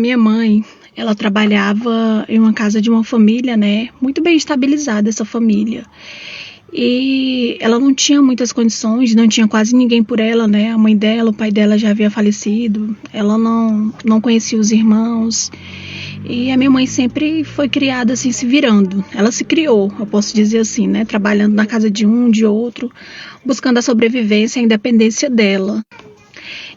Minha mãe, ela trabalhava em uma casa de uma família, né? Muito bem estabilizada essa família. E ela não tinha muitas condições, não tinha quase ninguém por ela, né? A mãe dela, o pai dela já havia falecido. Ela não conhecia os irmãos. E a minha mãe sempre foi criada assim, se virando. Ela se criou, eu posso dizer assim, né? Trabalhando na casa de um, de outro, buscando a sobrevivência e a independência dela.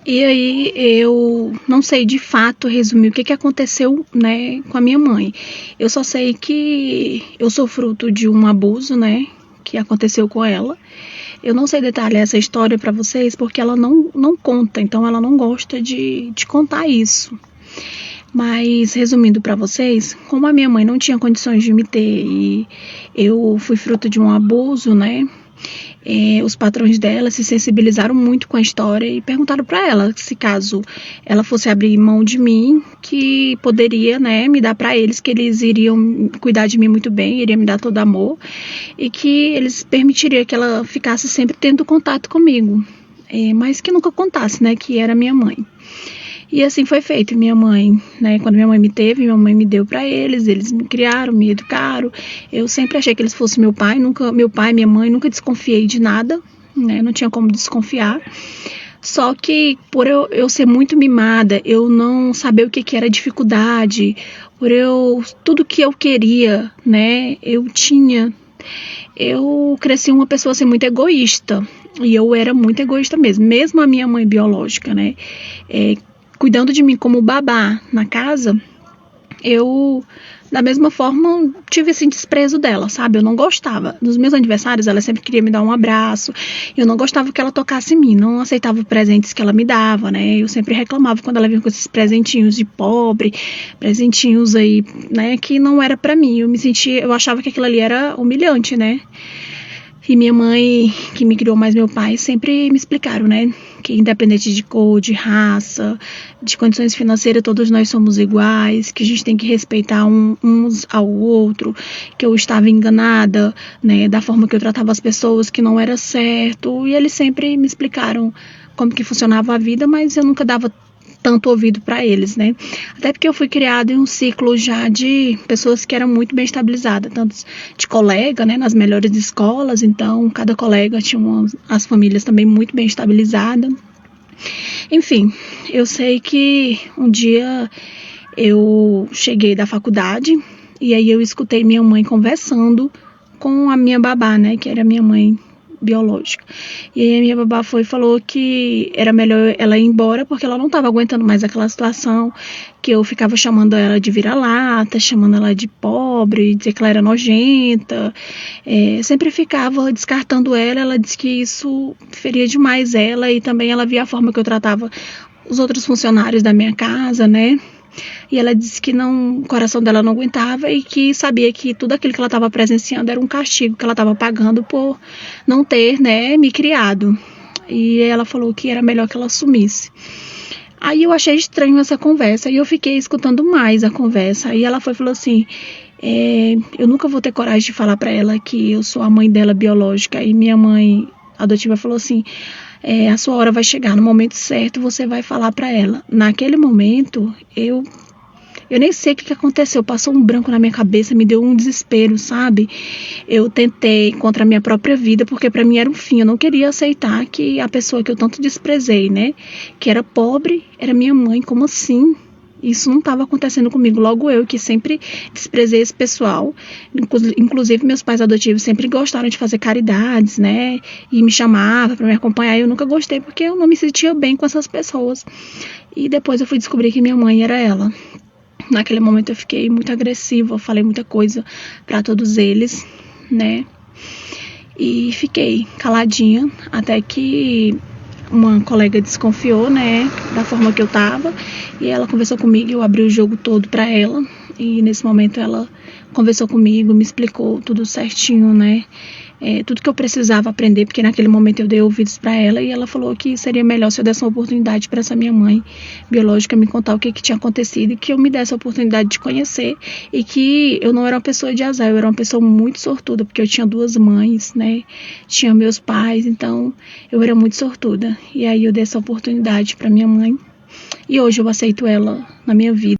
E aí eu não sei de fato resumir o que aconteceu, né, com a minha mãe. Eu só sei que eu sou fruto de um abuso, né, que aconteceu com ela. Eu não sei detalhar essa história para vocês porque ela não conta, então ela não gosta de contar isso. Mas resumindo para vocês, como a minha mãe não tinha condições de me ter e eu fui fruto de um abuso, né? Os patrões dela se sensibilizaram muito com a história e perguntaram para ela se caso ela fosse abrir mão de mim, que poderia, né, me dar para eles, que eles iriam cuidar de mim muito bem, iriam me dar todo amor e que eles permitiriam que ela ficasse sempre tendo contato comigo, mas que nunca contasse, né, que era minha mãe. E assim foi feito. Minha mãe, né, quando minha mãe me teve, minha mãe me deu para eles me criaram, me educaram. Eu sempre achei que eles fossem meu pai, minha mãe, nunca desconfiei de nada, né, não tinha como desconfiar. Só que por eu ser muito mimada, eu não saber o que era dificuldade, tudo que eu queria, né, eu tinha. Eu cresci uma pessoa assim muito egoísta. E eu era muito egoísta mesmo a minha mãe biológica, né? Cuidando de mim como babá na casa, eu, da mesma forma, tive esse desprezo dela, sabe? Eu não gostava. Nos meus aniversários, ela sempre queria me dar um abraço. Eu não gostava que ela tocasse em mim, não aceitava os presentes que ela me dava, né? Eu sempre reclamava quando ela vinha com esses presentinhos de pobre, presentinhos aí, né? Que não era pra mim. Eu achava que aquilo ali era humilhante, né? E minha mãe, que me criou mais meu pai, sempre me explicaram, né? Que independente de cor, de raça, de condições financeiras, todos nós somos iguais, que a gente tem que respeitar uns ao outro, que eu estava enganada, né? Da forma que eu tratava as pessoas, que não era certo. E eles sempre me explicaram como que funcionava a vida, mas eu nunca dava tanto ouvido para eles, né? Até porque eu fui criada em um ciclo já de pessoas que eram muito bem estabilizadas, tanto de colega, né, nas melhores escolas, então cada colega tinha as famílias também muito bem estabilizadas. Enfim, eu sei que um dia eu cheguei da faculdade e aí eu escutei minha mãe conversando com a minha babá, né, que era minha mãe biológica. E aí a minha babá falou que era melhor ela ir embora porque ela não estava aguentando mais aquela situação, que eu ficava chamando ela de vira-lata, chamando ela de pobre, dizer que ela era nojenta, sempre ficava descartando ela disse que isso feria demais ela e também ela via a forma que eu tratava os outros funcionários da minha casa, né? E ela disse que o coração dela não aguentava e que sabia que tudo aquilo que ela estava presenciando era um castigo que ela estava pagando por não ter, né, me criado. E ela falou que era melhor que ela sumisse. Aí eu achei estranho essa conversa e eu fiquei escutando mais a conversa. Aí ela falou assim, eu nunca vou ter coragem de falar para ela que eu sou a mãe dela biológica. E minha mãe adotiva falou assim, a sua hora vai chegar, no momento certo você vai falar para ela. Naquele momento, eu nem sei o que aconteceu, passou um branco na minha cabeça, me deu um desespero, sabe? Eu tentei contra a minha própria vida, porque para mim era um fim, eu não queria aceitar que a pessoa que eu tanto desprezei, né, que era pobre, era minha mãe, como assim? Isso não estava acontecendo comigo, logo eu que sempre desprezei esse pessoal, inclusive meus pais adotivos sempre gostaram de fazer caridades, né, e me chamavam para me acompanhar, eu nunca gostei porque eu não me sentia bem com essas pessoas, e depois eu fui descobrir que minha mãe era ela. Naquele momento eu fiquei muito agressiva, falei muita coisa para todos eles, né? E fiquei caladinha até que uma colega desconfiou, né, da forma que eu tava, e ela conversou comigo e eu abri o jogo todo para ela. E nesse momento ela conversou comigo, me explicou tudo certinho, né? Tudo que eu precisava aprender, porque naquele momento eu dei ouvidos para ela e ela falou que seria melhor se eu desse uma oportunidade para essa minha mãe biológica me contar o que tinha acontecido e que eu me desse a oportunidade de conhecer e que eu não era uma pessoa de azar, eu era uma pessoa muito sortuda, porque eu tinha 2 mães, né? Tinha meus pais, então eu era muito sortuda. E aí eu dei essa oportunidade para minha mãe e hoje eu aceito ela na minha vida.